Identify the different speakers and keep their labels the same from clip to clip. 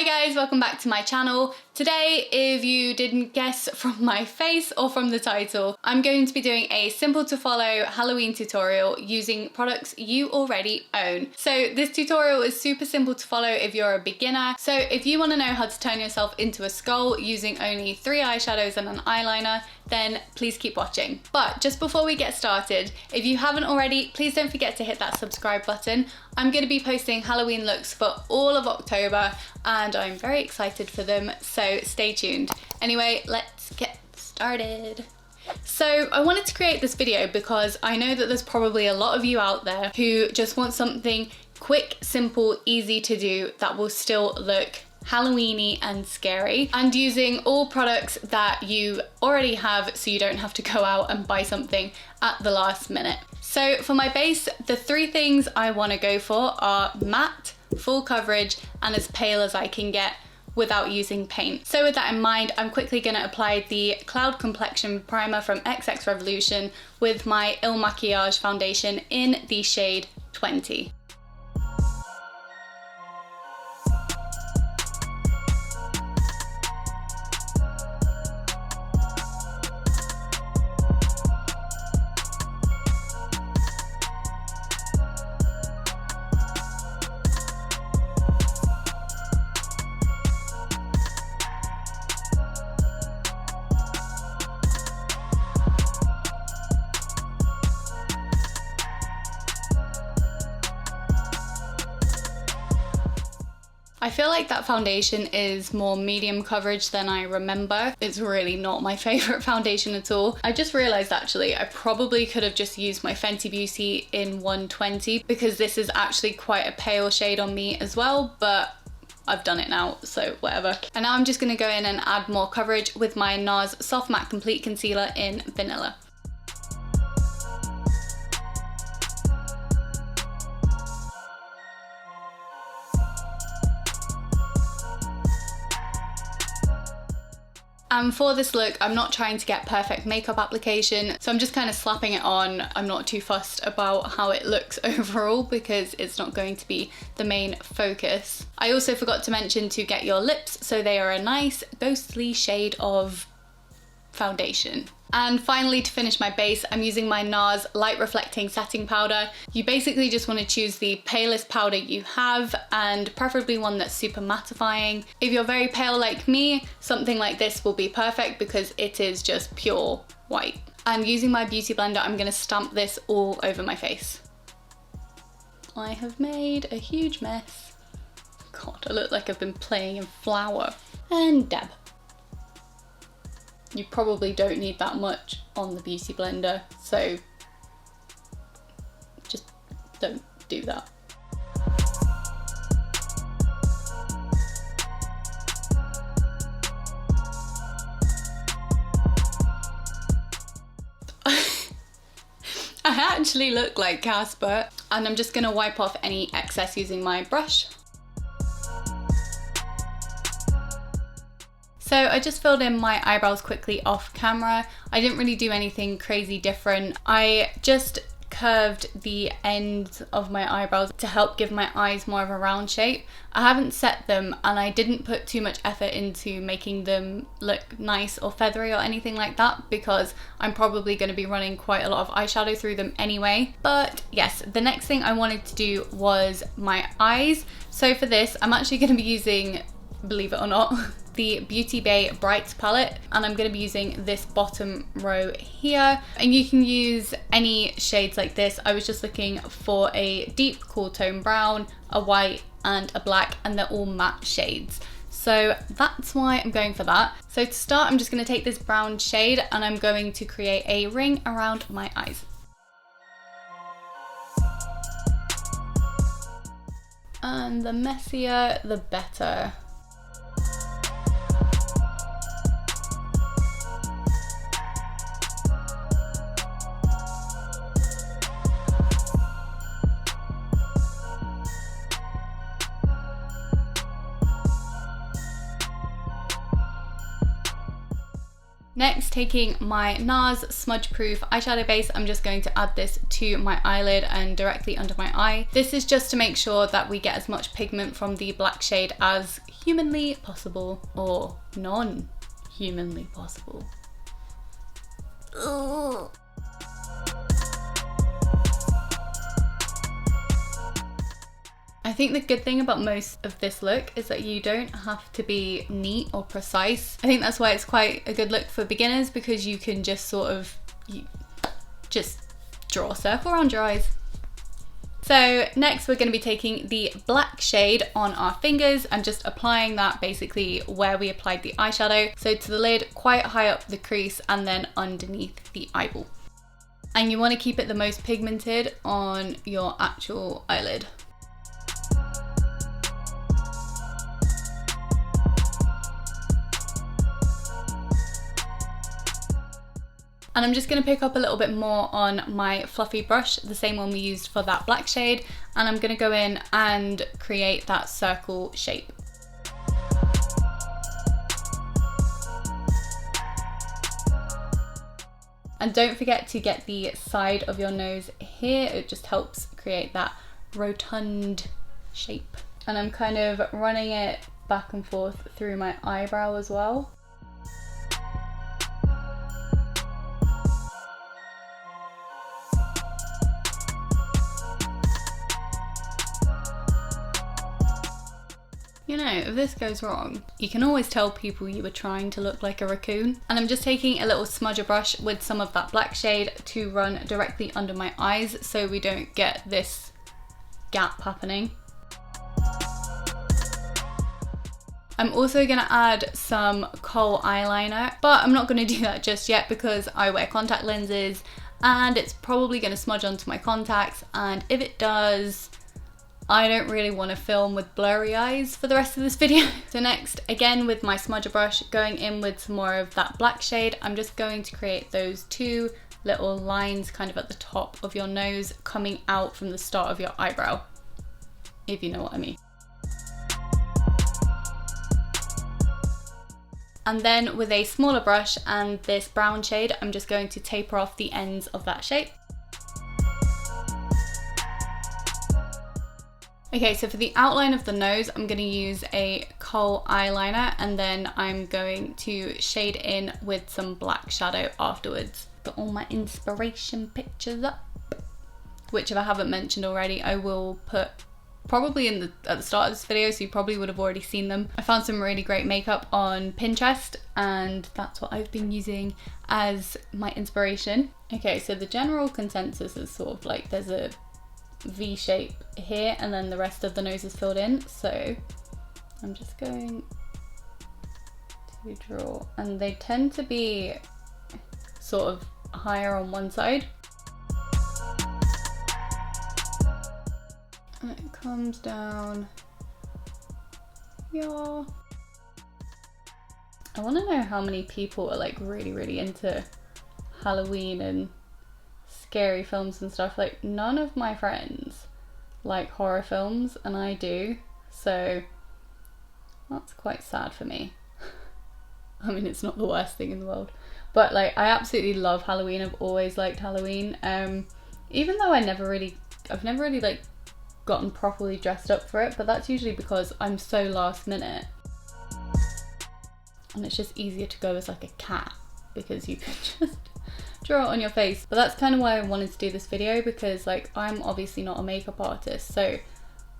Speaker 1: Hi guys, welcome back to my channel. Today, if you didn't guess from my face or from the title, I'm going to be doing a simple to follow Halloween tutorial using products you already own. So this tutorial is super simple to follow if you're a beginner. So if you want to know how to turn yourself into a skull using only 3 eyeshadows and an eyeliner, then please keep watching. But just before we get started, if you haven't already, please don't forget to hit that subscribe button. I'm going to be posting Halloween looks for all of October and I'm very excited for them, so stay tuned. Anyway, let's get started. So I wanted to create this video because I know that there's probably a lot of you out there who just want something quick, simple, easy to do that will still look Halloweeny and scary, and using all products that you already have so you don't have to go out and buy something at the last minute. So for my base, the 3 things I want to go for are matte, full coverage, and as pale as I can get without using paint. So with that in mind, I'm quickly going to apply the Cloud Complexion Primer from XX Revolution with my Makiage foundation in the shade 20. I feel like that foundation is more medium coverage than I remember. It's really not my favourite foundation at all. I just realised actually I probably could have just used my Fenty Beauty in 120 because this is actually quite a pale shade on me as well, but I've done it now, so whatever. And now I'm just going to go in and add more coverage with my Nars Soft Matte Complete Concealer in Vanilla. And for this look, I'm not trying to get perfect makeup application, so I'm just kind of slapping it on. I'm not too fussed about how it looks overall because it's not going to be the main focus. I also forgot to mention to get your lips so they are a nice ghostly shade of foundation. And finally, to finish my base, I'm using my Nars Light Reflecting Setting Powder. You basically just want to choose the palest powder you have and preferably one that's super mattifying. If you're very pale like me, something like this will be perfect because it is just pure white. And using my beauty blender, I'm going to stamp this all over my face. I have made a huge mess. God, I look like I've been playing in flour. And dab. You probably don't need that much on the beauty blender, so just don't do that. I actually look like Casper, and I'm just going to wipe off any excess using my brush. So I just filled in my eyebrows quickly off camera. I didn't really do anything crazy different. I just curved the ends of my eyebrows to help give my eyes more of a round shape. I haven't set them and I didn't put too much effort into making them look nice or feathery or anything like that because I'm probably going to be running quite a lot of eyeshadow through them anyway. But yes, the next thing I wanted to do was my eyes. So for this, I'm actually going to be using, believe it or not, the BeautyBay Brights palette, and I'm going to be using this bottom row here, and you can use any shades like this. I was just looking for a deep cool tone brown, a white and a black, and they're all matte shades, so that's why I'm going for that. So to start, I'm just going to take this brown shade and I'm going to create a ring around my eyes. And the messier the better. Next, taking my Nars Smudge Proof eyeshadow base, I'm just going to add this to my eyelid and directly under my eye. This is just to make sure that we get as much pigment from the black shade as humanly possible or non-humanly possible. Ugh. I think the good thing about most of this look is that you don't have to be neat or precise. I think that's why it's quite a good look for beginners, because you can just sort of just draw a circle around your eyes. So next we're going to be taking the black shade on our fingers and just applying that basically where we applied the eyeshadow. So to the lid, quite high up the crease, and then underneath the eyeball. And you want to keep it the most pigmented on your actual eyelid. And I'm just going to pick up a little bit more on my fluffy brush, the same one we used for that black shade, and I'm going to go in and create that circle shape. And don't forget to get the side of your nose here, it just helps create that rotund shape. And I'm kind of running it back and forth through my eyebrow as well. You know, if this goes wrong, you can always tell people you were trying to look like a raccoon. And I'm just taking a little smudger brush with some of that black shade to run directly under my eyes so we don't get this gap happening. I'm also going to add some Khol eyeliner, but I'm not going to do that just yet because I wear contact lenses and it's probably going to smudge onto my contacts, and if it does, I don't really want to film with blurry eyes for the rest of this video. So next, again with my smudger brush, going in with some more of that black shade, I'm just going to create those two little lines kind of at the top of your nose coming out from the start of your eyebrow, if you know what I mean. And then with a smaller brush and this brown shade, I'm just going to taper off the ends of that shape. Okay, so for the outline of the nose, I'm going to use a Khol eyeliner, and then I'm going to shade in with some black shadow afterwards. Got all my inspiration pictures up, which if I haven't mentioned already, I will put probably at the start of this video, so you probably would have already seen them. I found some really great makeup on Pinterest, and that's what I've been using as my inspiration. Okay, so the general consensus is sort of like there's a V shape here and then the rest of the nose is filled in, so I'm just going to draw, and they tend to be sort of higher on one side and it comes down here. I want to know how many people are like really into Halloween and scary films and stuff. Like, none of my friends like horror films and I do, so that's quite sad for me. I mean, it's not the worst thing in the world, but like I absolutely love Halloween. I've always liked Halloween, even though I've never really like gotten properly dressed up for it, but that's usually because I'm so last minute and it's just easier to go as like a cat because you can just draw it on your face. But that's kind of why I wanted to do this video, because like I'm obviously not a makeup artist, so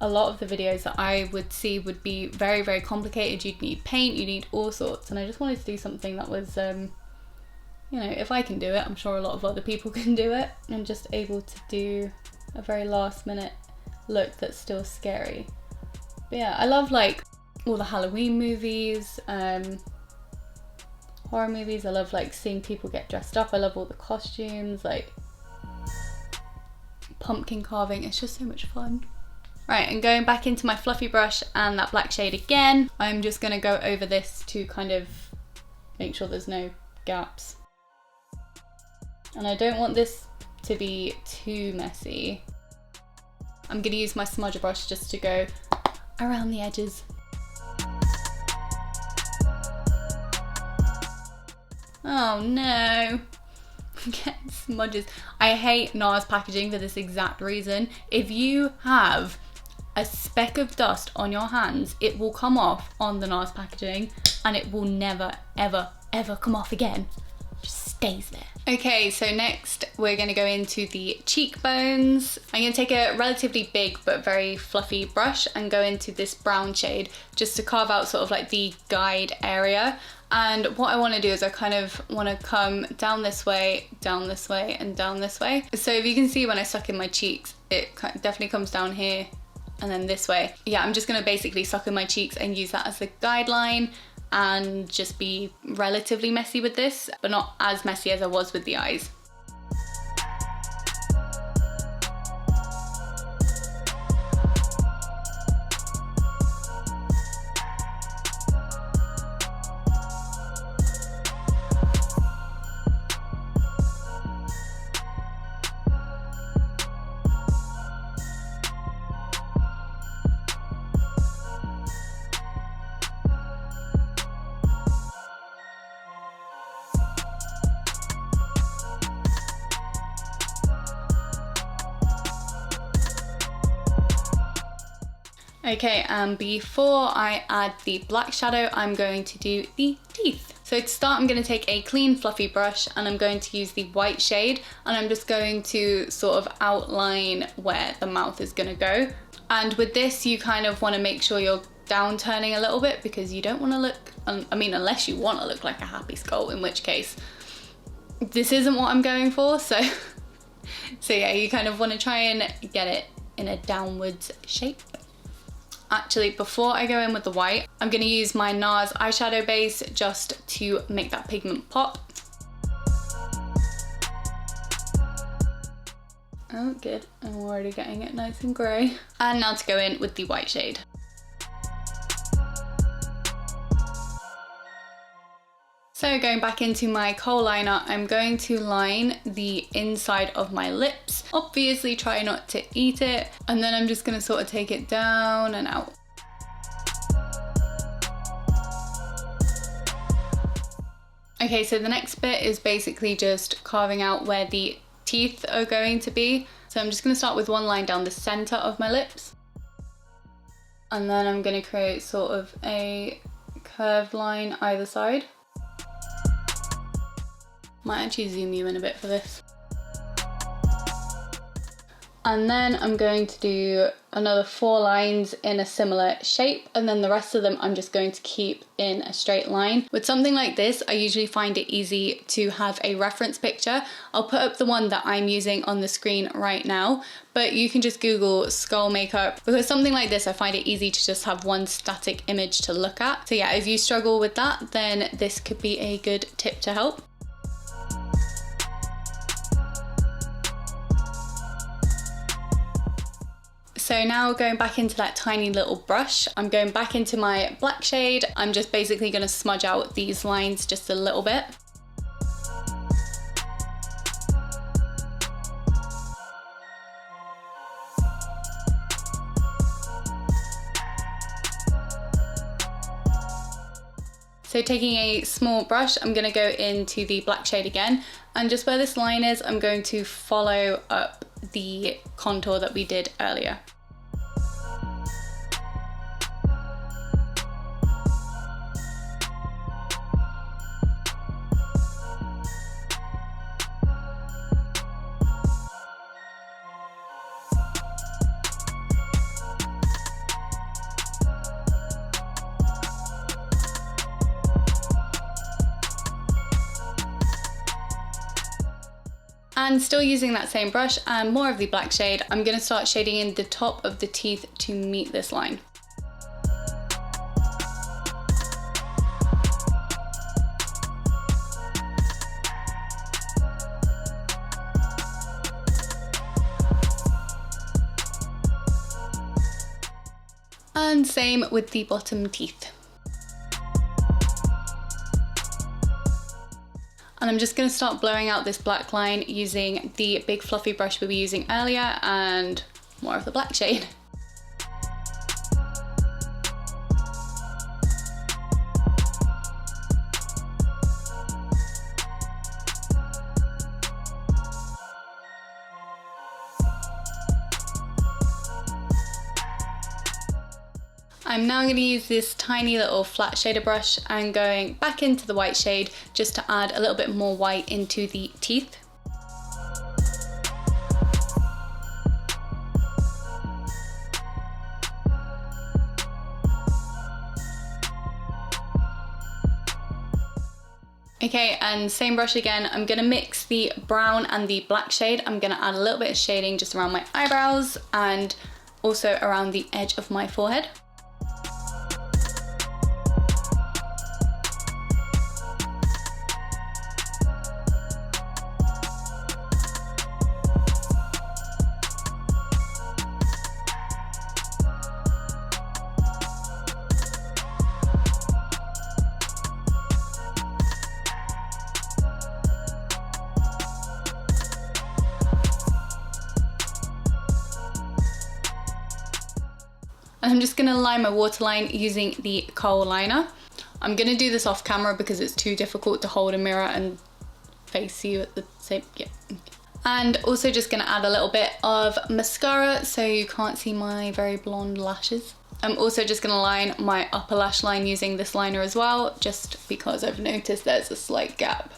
Speaker 1: a lot of the videos that I would see would be very complicated. You'd need paint, you need all sorts, and I just wanted to do something that was you know, if I can do it, I'm sure a lot of other people can do it, and just able to do a very last minute look that's still scary. But yeah, I love like all the Halloween movies, horror movies. I love like seeing people get dressed up. I love all the costumes, like pumpkin carving. It's just so much fun. Right, and going back into my fluffy brush and that black shade again, I'm just going to go over this to kind of make sure there's no gaps. And I don't want this to be too messy. I'm going to use my smudger brush just to go around the edges. Oh no, I'm getting smudges. I hate Nars packaging for this exact reason. If you have a speck of dust on your hands, it will come off on the Nars packaging and it will never, ever, ever come off again. It just stays there. Okay, so next we're gonna go into the cheekbones. I'm gonna take a relatively big but very fluffy brush and go into this brown shade just to carve out sort of like the guide area. And what I wanna do is I kind of wanna come down this way, and down this way. So if you can see when I suck in my cheeks, it definitely comes down here and then this way. Yeah, I'm just gonna basically suck in my cheeks and use that as the guideline and just be relatively messy with this, but not as messy as I was with the eyes. Okay, and before I add the black shadow, I'm going to do the teeth. So to start, I'm going to take a clean fluffy brush and I'm going to use the white shade, and I'm just going to sort of outline where the mouth is going to go. And with this, you kind of want to make sure you're down turning a little bit because you don't want to look, I mean, unless you want to look like a happy skull, in which case this isn't what I'm going for. So yeah, you kind of want to try and get it in a downwards shape. Actually, before I go in with the white, I'm going to use my Nars eyeshadow base just to make that pigment pop. Oh, good. I'm already getting it nice and grey. And now to go in with the white shade. So going back into my Khol liner, I'm going to line the inside of my lips. Obviously try not to eat it. And then I'm just gonna sort of take it down and out. Okay, so the next bit is basically just carving out where the teeth are going to be. So I'm just gonna start with one line down the center of my lips. And then I'm gonna create sort of a curved line either side. Might actually zoom you in a bit for this. And then I'm going to do another 4 lines in a similar shape, and then the rest of them I'm just going to keep in a straight line. With something like this, I usually find it easy to have a reference picture. I'll put up the one that I'm using on the screen right now, but you can just Google skull makeup, because something like this I find it easy to just have one static image to look at. So yeah, if you struggle with that, then this could be a good tip to help. So now going back into that tiny little brush, I'm going back into my black shade. I'm just basically going to smudge out these lines just a little bit. So taking a small brush, I'm going to go into the black shade again, and just where this line is, I'm going to follow up the contour that we did earlier. And still using that same brush and more of the black shade, I'm going to start shading in the top of the teeth to meet this line. And same with the bottom teeth. And I'm just going to start blowing out this black line using the big fluffy brush we were using earlier and more of the black shade. I'm now going to use this tiny little flat shader brush and going back into the white shade just to add a little bit more white into the teeth. Okay, and same brush again, I'm gonna mix the brown and the black shade. I'm gonna add a little bit of shading just around my eyebrows and also around the edge of my forehead. And I'm just gonna line my waterline using the Khol liner. I'm gonna do this off camera because it's too difficult to hold a mirror and face you at the same, yeah. And also just gonna add a little bit of mascara so you can't see my very blonde lashes. I'm also just gonna line my upper lash line using this liner as well, just because I've noticed there's a slight gap.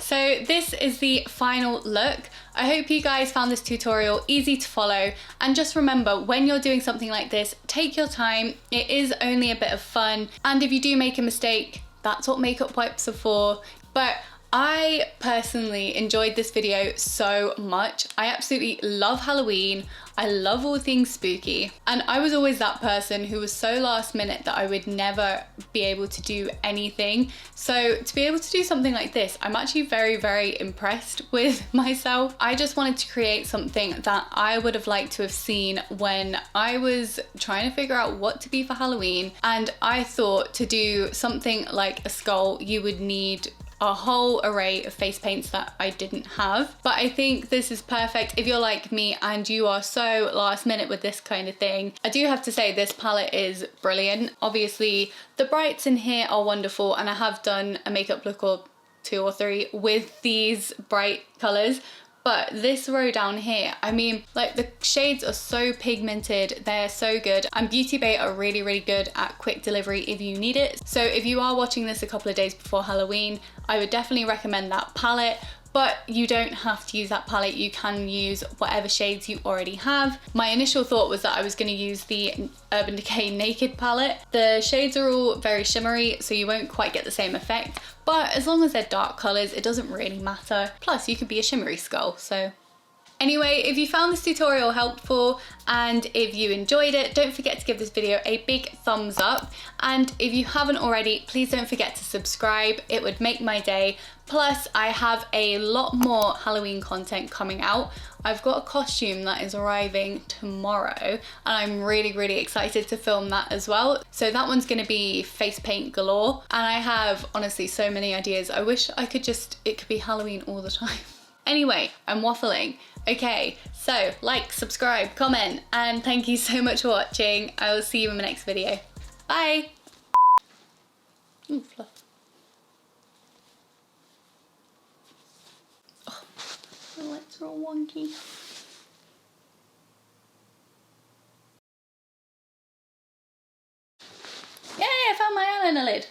Speaker 1: So this is the final look. I hope you guys found this tutorial easy to follow, and just remember, when you're doing something like this, take your time. It is only a bit of fun, and if you do make a mistake, that's what makeup wipes are for. But I personally enjoyed this video so much. I absolutely love Halloween. I love all things spooky. And I was always that person who was so last minute that I would never be able to do anything. So to be able to do something like this, I'm actually very, very impressed with myself. I just wanted to create something that I would have liked to have seen when I was trying to figure out what to be for Halloween. And I thought to do something like a skull, you would need a whole array of face paints that I didn't have. But I think this is perfect if you're like me and you are so last minute with this kind of thing. I do have to say this palette is brilliant. Obviously the brights in here are wonderful, and I have done a makeup look or 2 or 3 with these bright colours. But this row down here, I mean, like, the shades are so pigmented, they're so good. And BeautyBay are really, really good at quick delivery if you need it. So if you are watching this a couple of days before Halloween, I would definitely recommend that palette. But you don't have to use that palette, you can use whatever shades you already have. My initial thought was that I was going to use the Urban Decay Naked palette. The shades are all very shimmery, so you won't quite get the same effect. But as long as they're dark colours, it doesn't really matter. Plus, you could be a shimmery skull, so. Anyway, if you found this tutorial helpful and if you enjoyed it, don't forget to give this video a big thumbs up. And if you haven't already, please don't forget to subscribe. It would make my day. Plus, I have a lot more Halloween content coming out. I've got a costume that is arriving tomorrow, and I'm really, really excited to film that as well. So that one's gonna be face paint galore. And I have, honestly, so many ideas. I wish I could it could be Halloween all the time. Anyway, I'm waffling. Okay, so like, subscribe, comment, and thank you so much for watching. I will see you in my next video. Bye! Ooh, fluff. Oh, my lips are all wonky. Yay, I found my eyeliner lid.